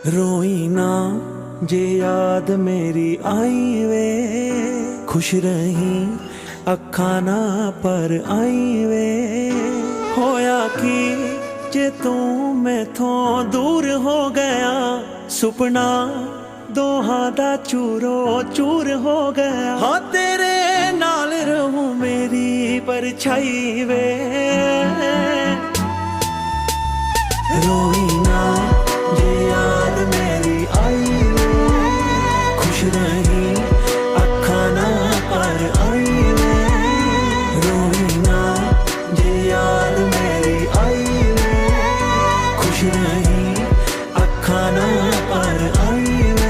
रोई ना जे याद मेरी आई वे, खुश रही अखा ना पर आई वे। होया कि जे तू मैथों दूर हो गया, सुपना दोहां दा चूरो चूर हो गया। हाँ तेरे नाल रहूं मेरी परछाई वे, रोई ना जे याद मेरी आई वे, खुश रही अखा ना पर आई वे। रोई ना जे याद मेरी आई वे, खुश रही अखा ना पर आई वे।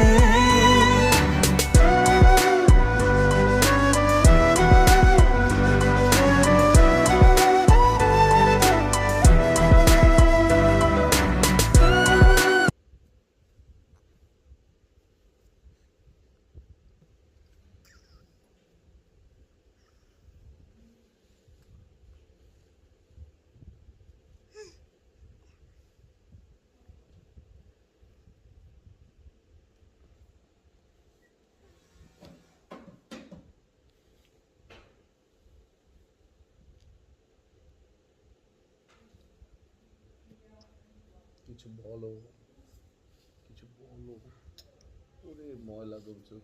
কিছু বলো, কিছু বলো। ওরে ময়লা করছো।